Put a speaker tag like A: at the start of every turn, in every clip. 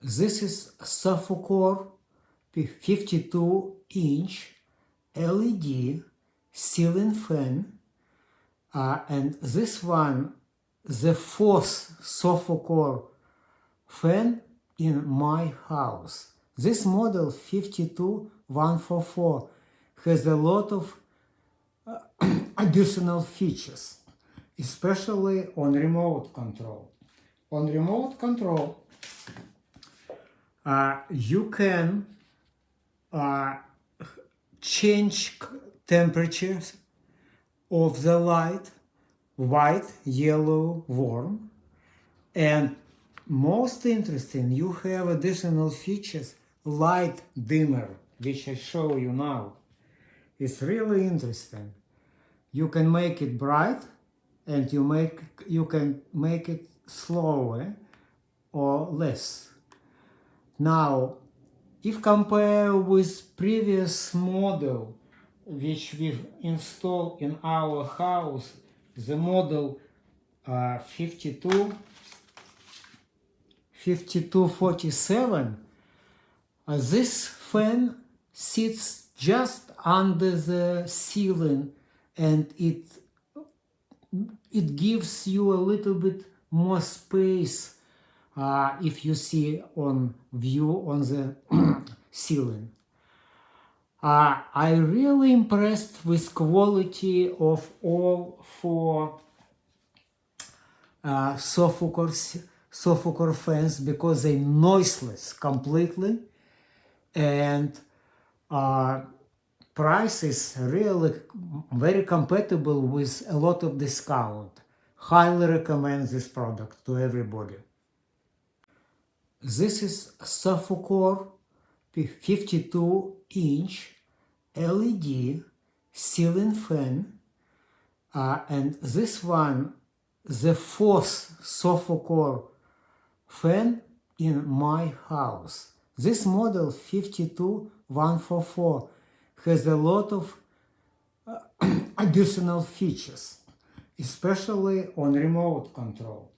A: This is Sofucor 52-inch LED ceiling fan, and this one, the fourth Sofucor fan in my house. This model 52144 has a lot of additional features, especially on remote control. On remote control, you can change temperatures of the light, white, yellow, warm, and most interesting, you have additional features, light dimmer, which I show you now. It's really interesting. You can make it bright, and you can make it slower or less. Now, if compare with previous model which we installed in our house, the model 5247, this fan sits just under the ceiling, and it gives you a little bit more space if you see on view on the ceiling. I really impressed with quality of all four Sofucor fans because they noiseless completely, and price is really very compatible with a lot of discount. Highly recommend this product to everybody. This is Sofucor 52-inch LED ceiling fan, and this one, the fourth Sofucor fan in my house. This model 52144 has a lot of additional features, especially on remote control.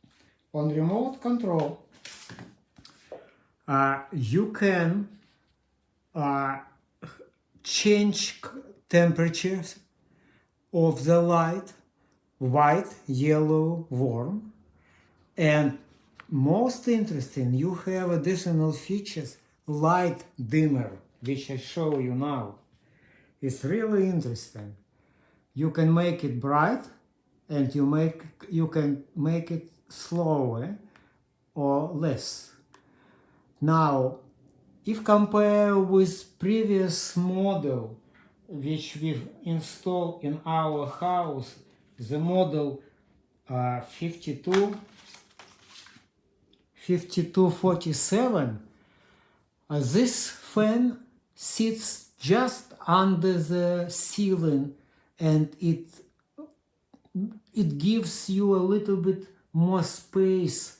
A: On remote control, you can change temperatures of the light, white, yellow, warm, and most interesting, you have additional features, light dimmer, which I show you now. It's really interesting. You can make it bright, and you can make it slower or less. Now, if compare with previous model which we installed in our house, the model 5247, this fan sits just under the ceiling, and it gives you a little bit more space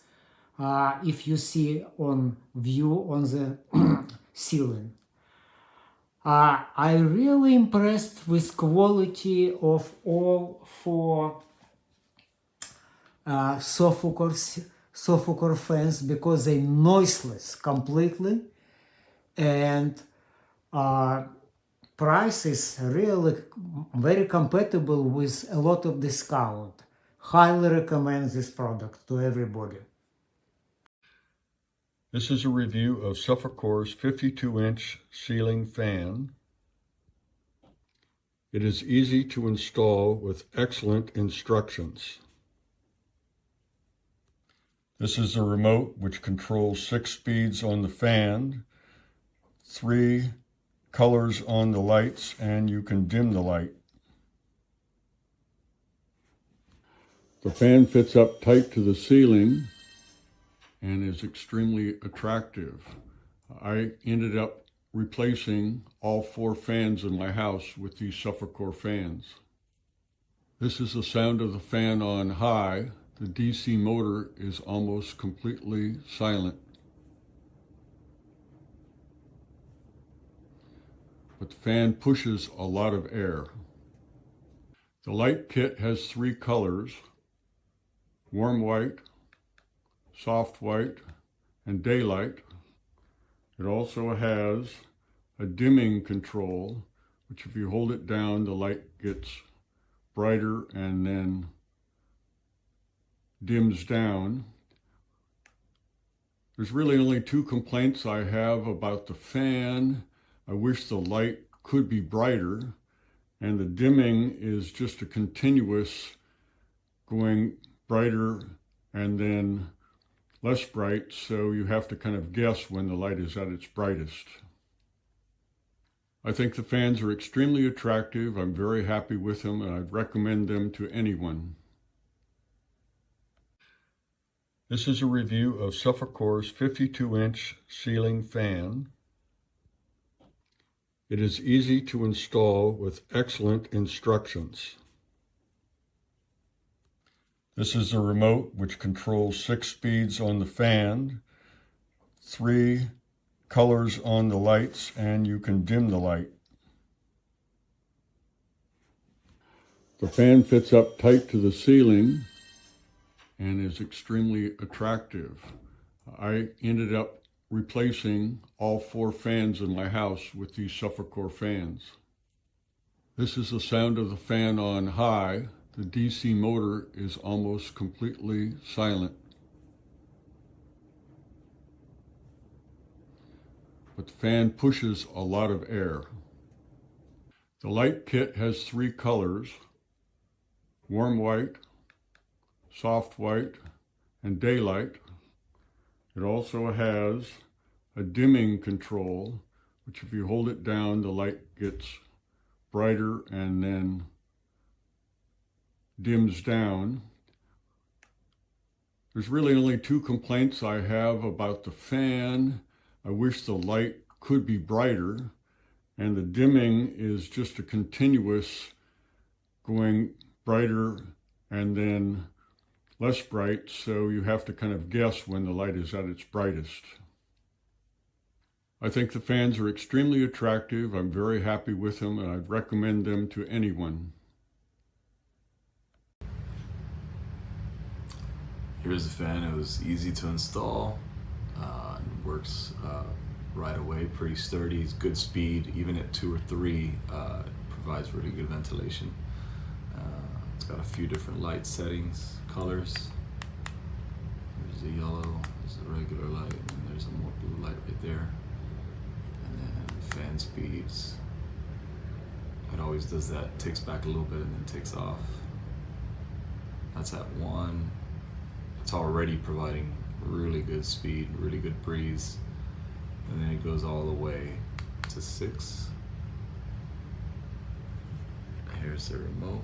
A: if you see on view on the ceiling. I really impressed with quality of all four Sofucor fans because they noiseless completely, and price is really very compatible with a lot of discount. Highly recommend this product to everybody.
B: This is a review of Sofucor's 52-inch ceiling fan. It is easy to install with excellent instructions. This is a remote which controls 6 speeds on the fan, 3 colors on the lights, and you can dim the light. The fan fits up tight to the ceiling and is extremely attractive. I ended up replacing all 4 fans in my house with these Sofucor fans. This is the sound of the fan on high. The DC motor is almost completely silent. But the fan pushes a lot of air. The light kit has 3 colors: warm white, soft white, and daylight. It also has a dimming control, which if you hold it down, the light gets brighter and then dims down. There's really only two complaints I have about the fan. I wish the light could be brighter, and the dimming is just a continuous going brighter and then less bright, so you have to kind of guess when the light is at its brightest. I think the fans are extremely attractive. I'm very happy with them, and I'd recommend them to anyone. This is a review of Sofucor's 52-inch ceiling fan. It is easy to install with excellent instructions. This is a remote which controls 6 speeds on the fan, 3 colors on the lights, and you can dim the light. The fan fits up tight to the ceiling and is extremely attractive. I ended up replacing all 4 fans in my house with these Sofucor fans. This is the sound of the fan on high. The DC motor is almost completely silent. But the fan pushes a lot of air. The light kit has 3 colors: warm white, soft white, and daylight. It also has a dimming control, which if you hold it down, the light gets brighter and then dims down. There's really only 2 complaints I have about the fan. I wish the light could be brighter, and the dimming is just a continuous going brighter and then less bright, so you have to kind of guess when the light is at its brightest. I think the fans are extremely attractive. I'm very happy with them, and I'd recommend them to anyone.
C: Here's the fan. It was easy to install, and works right away, pretty sturdy, it's good speed, even at 2 or 3, provides really good ventilation. It's got a few different light settings, colors. There's a yellow, there's a regular light, and there's a more blue light right there. And then fan speeds. It always does that, takes back a little bit and then takes off. That's at 1. It's already providing really good speed, really good breeze. And then it goes all the way to 6. Here's the remote.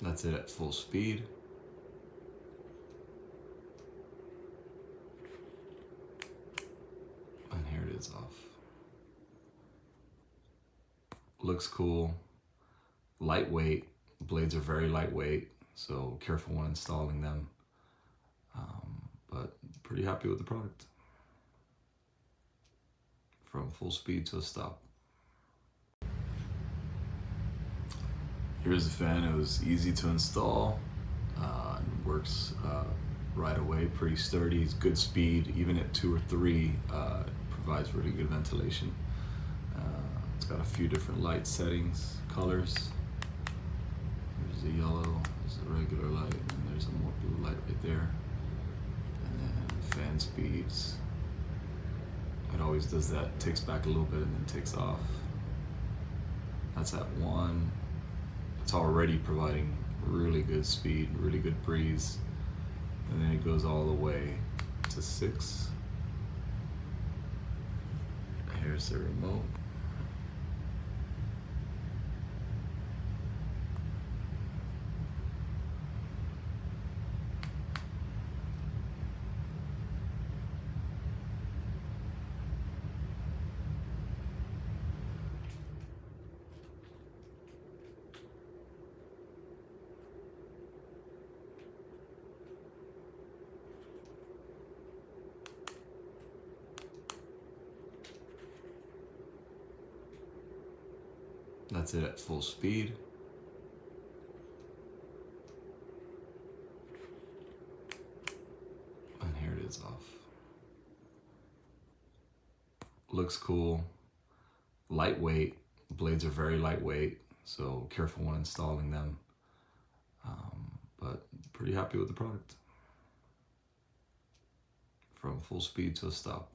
C: That's it at full speed. And here it is off. Looks cool. Lightweight. Blades are very lightweight, so careful when installing them. But pretty happy with the product. From full speed to a stop. Here's the fan. It was easy to install, and works right away, pretty sturdy, it's good speed, even at 2 or 3, provides really good ventilation. It's got a few different light settings, colors. There's a yellow, there's a regular light, and there's a more blue light right there. And then fan speeds. It always does that, takes back a little bit and then takes off. That's at 1. It's already providing really good speed, really good breeze. And then it goes all the way to 6. Here's the remote. That's it at full speed. And here it is off. Looks cool. Lightweight. Blades are very lightweight, so careful when installing them. But pretty happy with the product. From full speed to a stop.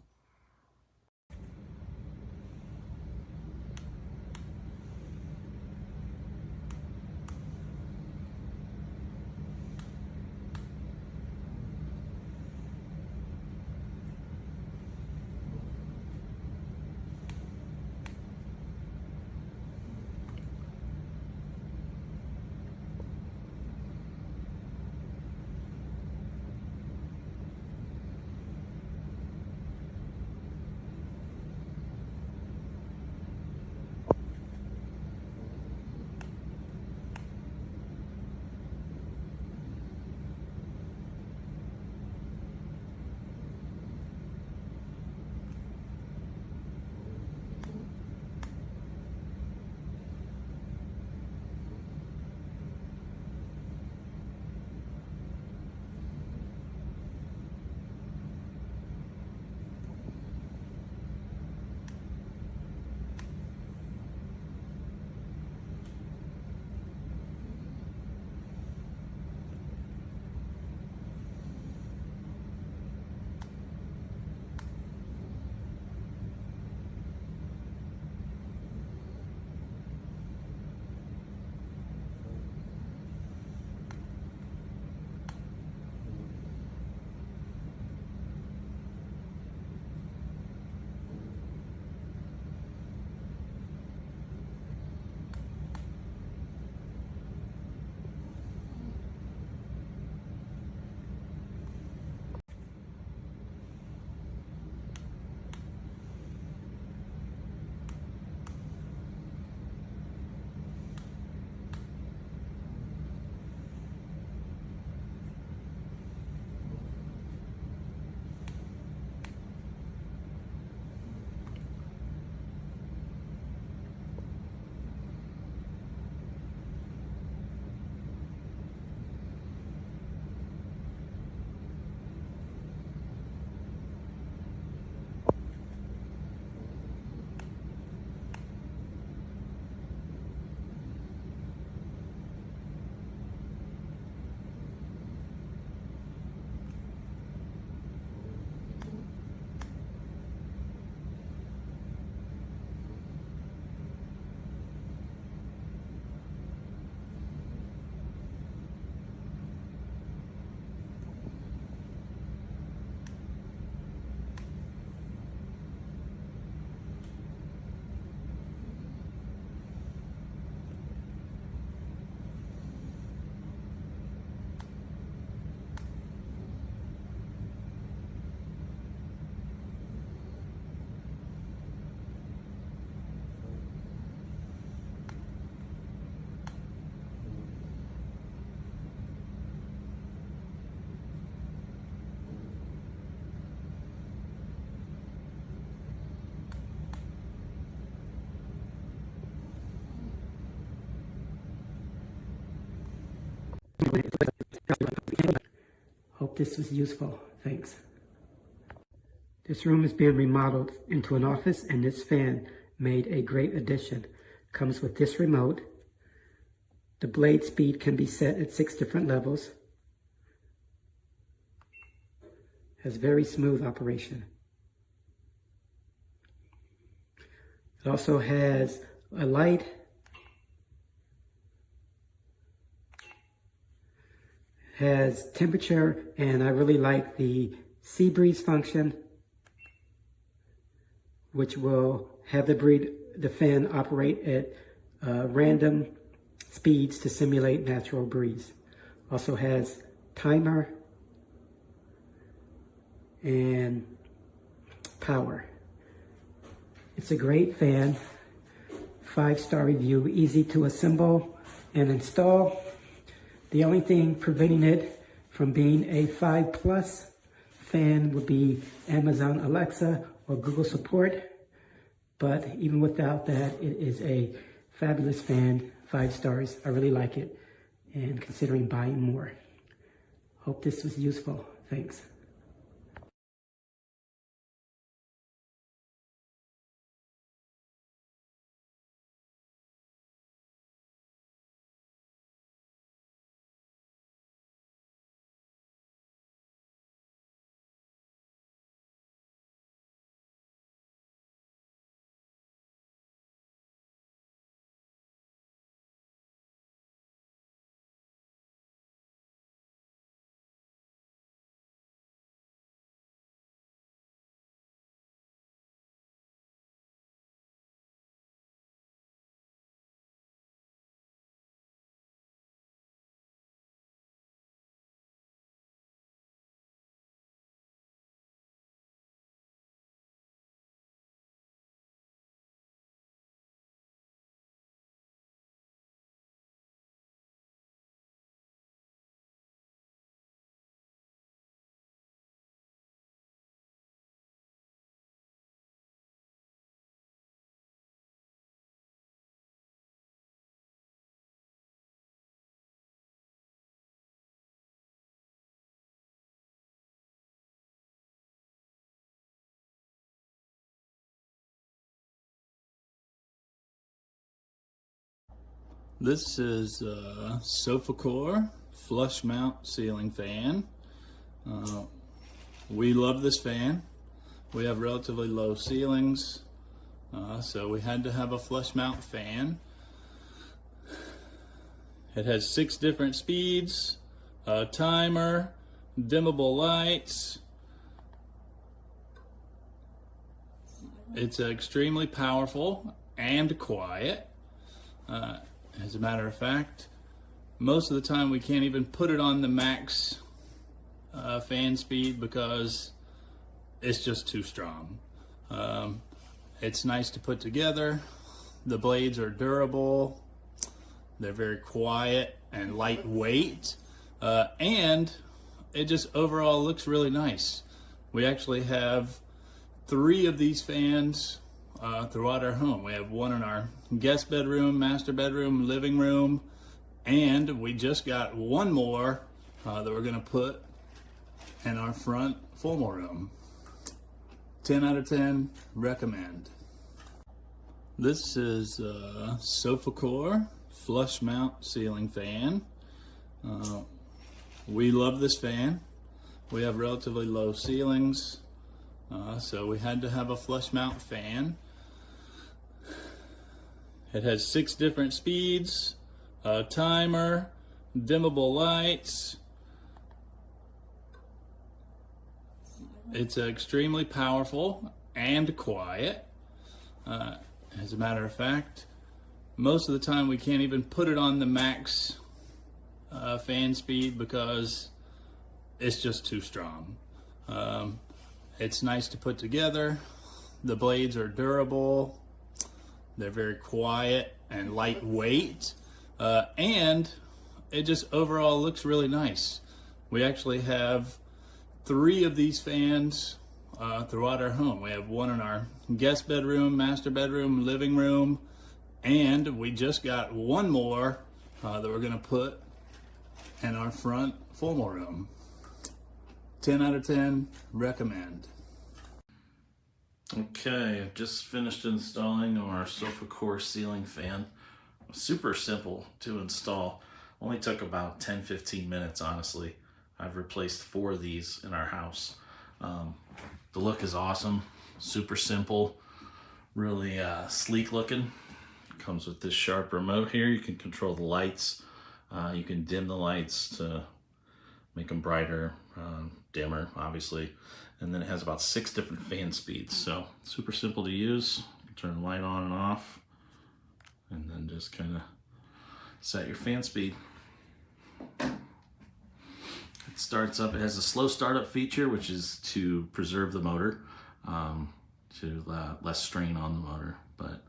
A: Hope this was useful. Thanks. This room is being remodeled into an office, and this fan made a great addition. Comes with this remote. The blade speed can be set at 6 different levels. Has very smooth operation. It also has a light. Has temperature, and I really like the sea breeze function, which will have the fan operate at random speeds to simulate natural breeze. Also has timer and power. It's a great fan. 5-star review, easy to assemble and install. The only thing preventing it from being a 5+ fan would be Amazon Alexa or Google support. But even without that, it is a
D: Fabulous fan, 5 stars. I really like it and considering buying more. Hope this was useful. Thanks.
E: This is a Sofucor flush mount ceiling fan. We love this fan. We have relatively low ceilings, so we had to have a flush mount fan. It has 6 different speeds, a timer, dimmable lights. It's extremely powerful and quiet. As a matter of fact, most of the time we can't even put it on the max fan speed because it's just too strong. It's nice to put together. The blades are durable. They're very quiet and lightweight. And it just overall looks really nice. We actually have 3 of these fans throughout our home. We have one in our guest bedroom, master bedroom, living room, and we just got one more that we're gonna put in our front formal room. 10 out of 10, recommend. This is a Sofucor flush mount ceiling fan. We love this fan. We have relatively low ceilings, so we had to have a flush mount fan. It has 6 different speeds, a timer, dimmable lights. It's extremely powerful and quiet. As a matter of fact, most of the time we can't even put it on the max fan speed because it's just too strong. It's nice to put together. The blades are durable. They're very quiet and lightweight. And it just overall looks really nice. We actually have 3 of these fans throughout our home. We have one in our guest bedroom, master bedroom, living room, and we just got one more that we're gonna put in our front formal room. 10 out of 10, recommend.
F: Okay, I've just finished installing our Sofucor ceiling fan. Super simple to install. Only took about 10-15 minutes, honestly. I've replaced 4 of these in our house. The look is awesome, super simple, really sleek looking. Comes with this sharp remote here. You can control the lights. You can dim the lights to make them brighter, dimmer, obviously. And then it has about 6 different fan speeds. So super simple to use. You can turn the light on and off, and then just kind of set your fan speed. It starts up, it has a slow startup feature, which is to preserve the motor, to less strain on the motor, but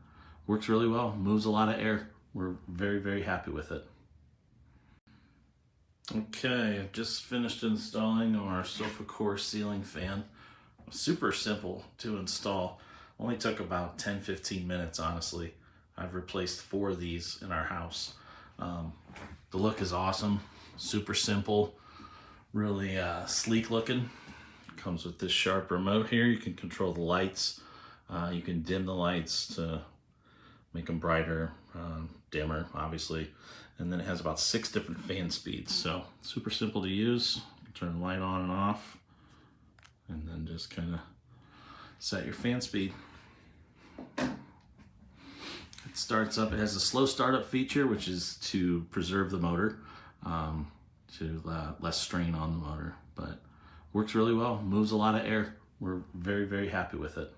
F: works really well, moves a lot of air. We're very, very happy with it. Okay, I've just finished installing our Sofucor ceiling fan. Super simple to install. Only took about 10-15 minutes, honestly. I've replaced 4 of these in our house. The look is awesome, super simple, really sleek looking. Comes with this sharp remote here. You can control the lights. You can dim the lights to make them brighter, dimmer, obviously. And then it has about 6 different fan speeds. So super simple to use. You can turn the light on and off, and then just kind of set your fan speed. It starts up, it has a slow startup feature, which is to preserve the motor, to less strain on the motor, but works really well, moves a lot of air. We're very, very happy with it.